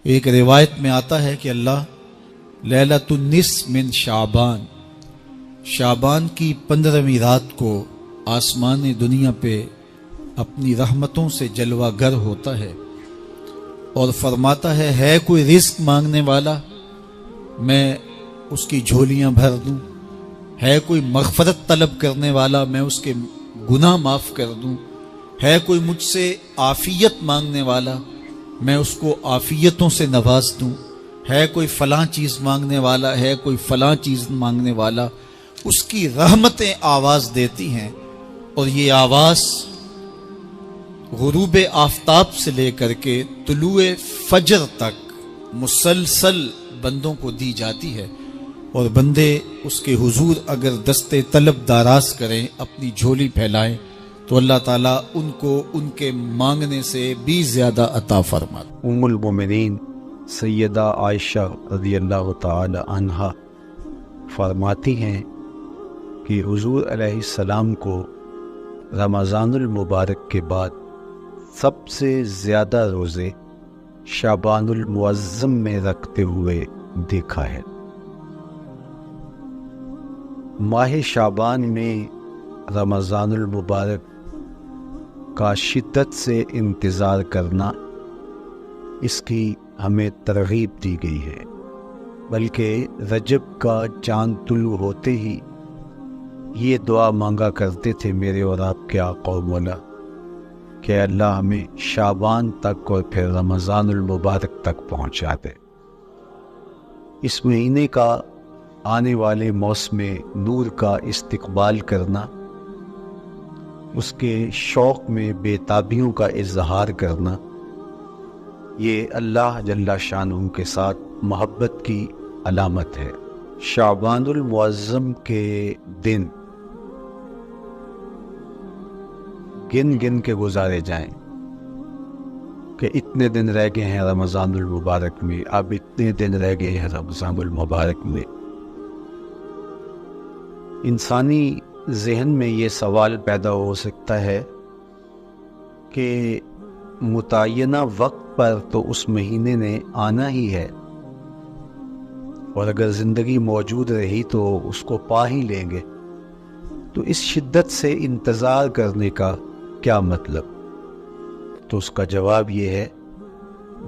ایک روایت میں آتا ہے کہ اللہ لیلۃ النصف من شعبان کی 15ویں رات کو آسمان دنیا پہ اپنی رحمتوں سے جلوہ گر ہوتا ہے اور فرماتا ہے کوئی رزق مانگنے والا، میں اس کی جھولیاں بھر دوں، ہے کوئی مغفرت طلب کرنے والا، میں اس کے گناہ معاف کر دوں، ہے کوئی مجھ سے عافیت مانگنے والا، میں اس کو عافیتوں سے نواز دوں، ہے کوئی فلاں چیز مانگنے والا، ہے کوئی فلاں چیز مانگنے والا، اس کی رحمتیں آواز دیتی ہیں، اور یہ آواز غروب آفتاب سے لے کر کے طلوع فجر تک مسلسل بندوں کو دی جاتی ہے، اور بندے اس کے حضور اگر دستے طلب دراز کریں، اپنی جھولی پھیلائیں، تو اللہ تعالیٰ ان کو ان کے مانگنے سے بھی زیادہ عطا فرماتا۔ ام المومنین سیدہ عائشہ رضی اللہ تعالی عنہا فرماتی ہیں کہ حضور علیہ السلام کو رمضان المبارک کے بعد سب سے زیادہ روزے شعبان المعظم میں رکھتے ہوئے دیکھا ہے۔ ماہ شعبان میں رمضان المبارک کا شدت سے انتظار کرنا، اس کی ہمیں ترغیب دی گئی ہے، بلکہ رجب کا چاند طلوع ہوتے ہی یہ دعا مانگا کرتے تھے میرے اور آپ کے آقا و مولا کہ اللہ ہمیں شعبان تک اور پھر رمضان المبارک تک پہنچا دے۔ اس مہینے کا آنے والے موسم نور کا استقبال کرنا، اس کے شوق میں بے تابیوں کا اظہار کرنا، یہ اللہ جل شانہ کے ساتھ محبت کی علامت ہے۔ شعبان المعظم کے دن گن گن کے گزارے جائیں کہ اتنے دن رہ گئے ہیں رمضان المبارک میں، اب اتنے دن رہ گئے ہیں رمضان المبارک میں۔ انسانی ذہن میں یہ سوال پیدا ہو سکتا ہے کہ متعینہ وقت پر تو اس مہینے نے آنا ہی ہے، اور اگر زندگی موجود رہی تو اس کو پا ہی لیں گے، تو اس شدت سے انتظار کرنے کا کیا مطلب؟ تو اس کا جواب یہ ہے،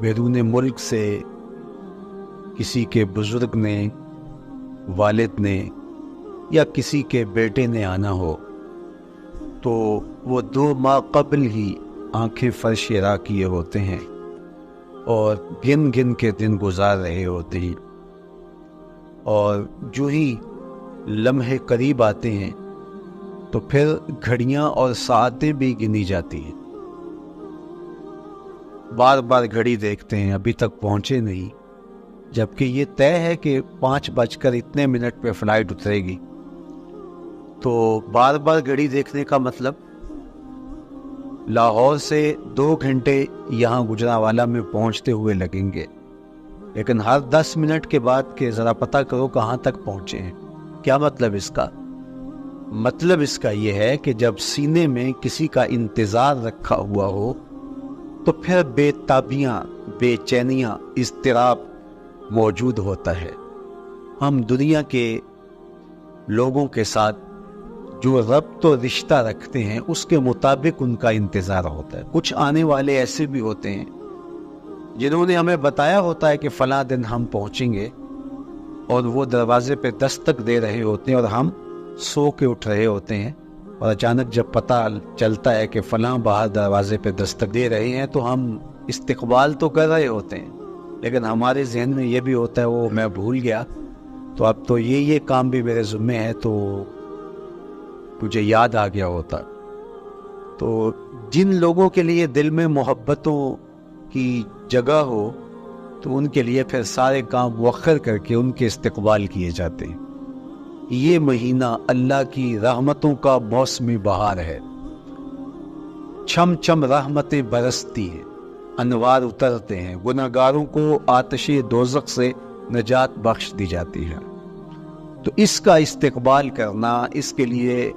بیرون ملک سے کسی کے بزرگ نے، والد نے یا کسی کے بیٹے نے آنا ہو تو وہ 2 ماہ قبل ہی آنکھیں فرش را کیے ہوتے ہیں اور گن گن کے دن گزار رہے ہوتے ہیں، اور جو ہی لمحے قریب آتے ہیں تو پھر گھڑیاں اور ساعتیں بھی گنی جاتی ہیں، بار بار گھڑی دیکھتے ہیں، ابھی تک پہنچے نہیں، جبکہ یہ طے ہے کہ 5:02 پہ فلائٹ اترے گی۔ تو بار بار گھڑی دیکھنے کا مطلب لاہور سے 2 گھنٹے یہاں گجرانوالہ میں پہنچتے ہوئے لگیں گے، لیکن ہر 10 منٹ کے بعد کہ ذرا پتہ کرو کہاں تک پہنچے ہیں۔ کیا مطلب اس کا؟ مطلب اس کا یہ ہے کہ جب سینے میں کسی کا انتظار رکھا ہوا ہو تو پھر بے تابیاں، بے چینیاں، اضطراب موجود ہوتا ہے۔ ہم دنیا کے لوگوں کے ساتھ جو ربط و رشتہ رکھتے ہیں اس کے مطابق ان کا انتظار ہوتا ہے۔ کچھ آنے والے ایسے بھی ہوتے ہیں جنہوں نے ہمیں بتایا ہوتا ہے کہ فلاں دن ہم پہنچیں گے، اور وہ دروازے پہ دستک دے رہے ہوتے ہیں اور ہم سو کے اٹھ رہے ہوتے ہیں، اور اچانک جب پتہ چلتا ہے کہ فلاں باہر دروازے پہ دستک دے رہے ہیں تو ہم استقبال تو کر رہے ہوتے ہیں، لیکن ہمارے ذہن میں یہ بھی ہوتا ہے وہ میں بھول گیا، تو اب تو یہ کام بھی میرے ذمے ہے، تو مجھے یاد آ گیا ہوتا۔ تو جن لوگوں کے لیے دل میں محبتوں کی جگہ ہو تو ان کے لیے پھر سارے کام مؤخر کر کے ان کے استقبال کیے جاتے ہیں۔ یہ مہینہ اللہ کی رحمتوں کا موسم بہار ہے، چھم چھم رحمتیں برستی ہیں، انوار اترتے ہیں، گناہگاروں کو آتش دوزخ سے نجات بخش دی جاتی ہے۔ تو اس کا استقبال کرنا، اس کے لیے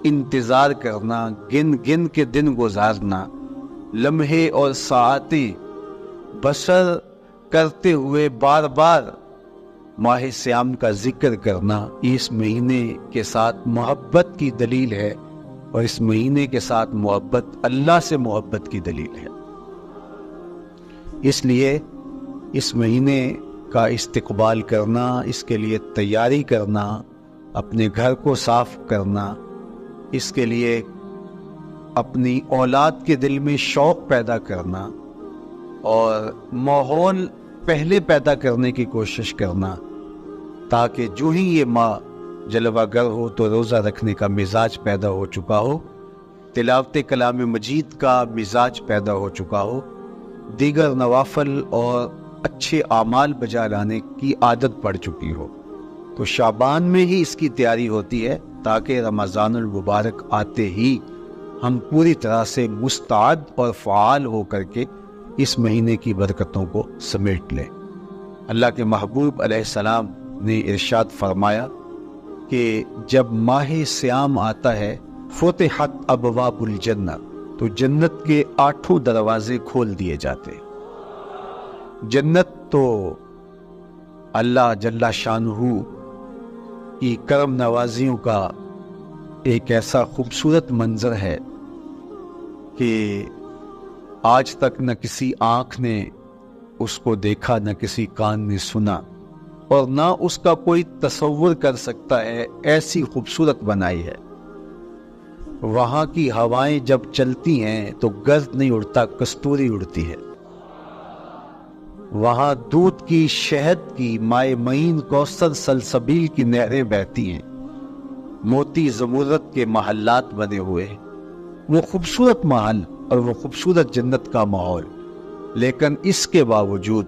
انتظار کرنا، گن گن کے دن گزارنا، لمحے اور ساعتیں بسر کرتے ہوئے بار بار ماہ سیام کا ذکر کرنا اس مہینے کے ساتھ محبت کی دلیل ہے، اور اس مہینے کے ساتھ محبت اللہ سے محبت کی دلیل ہے۔ اس لیے اس مہینے کا استقبال کرنا، اس کے لیے تیاری کرنا، اپنے گھر کو صاف کرنا، اس کے لیے اپنی اولاد کے دل میں شوق پیدا کرنا اور ماحول پہلے پیدا کرنے کی کوشش کرنا، تاکہ جو ہی یہ ماہ جلوہ گر ہو تو روزہ رکھنے کا مزاج پیدا ہو چکا ہو، تلاوت کلام مجید کا مزاج پیدا ہو چکا ہو، دیگر نوافل اور اچھے اعمال بجا لانے کی عادت پڑ چکی ہو۔ تو شعبان میں ہی اس کی تیاری ہوتی ہے، تاکہ رمضان المبارک آتے ہی ہم پوری طرح سے مستعد اور فعال ہو کر کے اس مہینے کی برکتوں کو سمیٹ لیں۔ اللہ کے محبوب علیہ السلام نے ارشاد فرمایا کہ جب ماہ سیام آتا ہے فتحت ابواب الجنہ، تو جنت کے 8 دروازے کھول دیے جاتے۔ جنت تو اللہ جل شانہ کی کرم نوازیوں کا ایک ایسا خوبصورت منظر ہے کہ آج تک نہ کسی آنکھ نے اس کو دیکھا، نہ کسی کان نے سنا، اور نہ اس کا کوئی تصور کر سکتا ہے، ایسی خوبصورت بنائی ہے۔ وہاں کی ہوائیں جب چلتی ہیں تو گرد نہیں اڑتا، کستوری اڑتی ہے۔ وہاں دودھ کی، شہد کی، مائع معین، کوثر، سلسبیل کی نہریں بہتی ہیں، موتی زمرد کے محلات بنے ہوئے ہیں۔ وہ خوبصورت محل اور وہ خوبصورت جنت کا ماحول، لیکن اس کے باوجود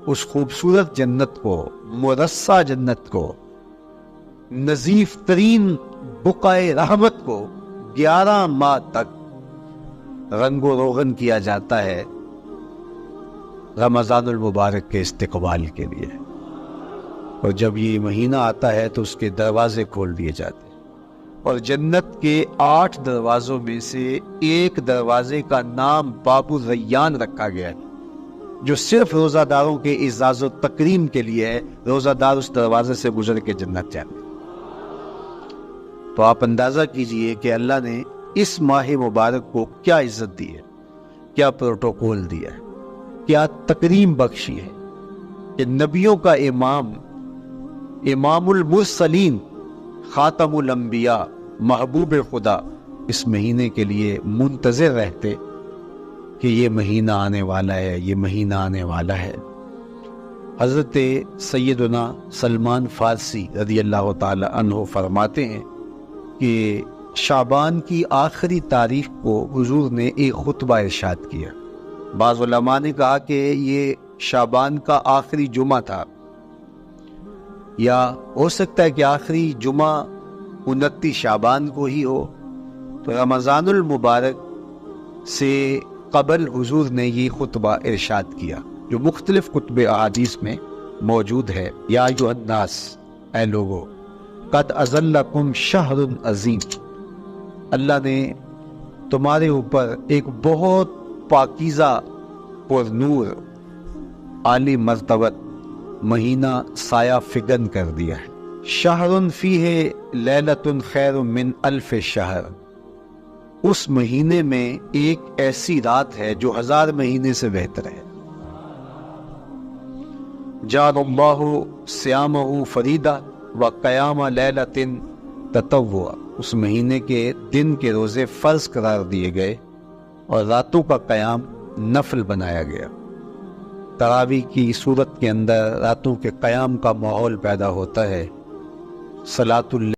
اس خوبصورت جنت کو، مرصع جنت کو، نظیف ترین بقعۂ رحمت کو 11 ماہ تک رنگ و روغن کیا جاتا ہے رمضان المبارک کے استقبال کے لیے، اور جب یہ مہینہ آتا ہے تو اس کے دروازے کھول دیے جاتے ہیں، اور جنت کے 8 دروازوں میں سے ایک دروازے کا نام باب الریان رکھا گیا ہے، جو صرف روزہ داروں کے اعزاز و تکریم کے لیے ہے۔ روزہ دار اس دروازے سے گزر کے جنت جاتے۔ تو آپ اندازہ کیجئے کہ اللہ نے اس ماہ مبارک کو کیا عزت دی ہے، کیا پروٹوکول دیا ہے، کیا تکریم بخشی ہے کہ نبیوں کا امام، امام المرسلین، خاتم الانبیاء، محبوب خدا اس مہینے کے لیے منتظر رہتے کہ یہ مہینہ آنے والا ہے، یہ مہینہ آنے والا ہے۔ حضرت سیدنا سلمان فارسی رضی اللہ تعالی عنہ فرماتے ہیں کہ شعبان کی آخری تاریخ کو حضور نے ایک خطبہ ارشاد کیا۔ بعض علماء نے کہا کہ یہ شعبان کا آخری جمعہ تھا، یا ہو سکتا ہے کہ آخری جمعہ 29 شعبان کو ہی ہو۔ تو رمضان المبارک سے قبل حضور نے یہ خطبہ ارشاد کیا، جو مختلف کتب احادیث میں موجود ہے۔ یا ایھا الناس، اے لوگو، قد اظلکم شہر عظیم، اللہ نے تمہارے اوپر ایک بہت پاکیزہ، پر نور، عالی مرتبت مہینہ سایہ فگن کر دیا ہے۔ شہر فیہ لیلۃ خیر من الف شہر، اس مہینے میں ایک ایسی رات ہے جو 1000 مہینے سے بہتر ہے۔ جعل اللہ صیامہ فریدہ وقیام لیلۃ تطوع، اس مہینے کے دن کے روزے فرض قرار دیے گئے اور راتوں کا قیام نفل بنایا گیا۔ تراویح کی صورت کے اندر راتوں کے قیام کا ماحول پیدا ہوتا ہے۔ صلاۃ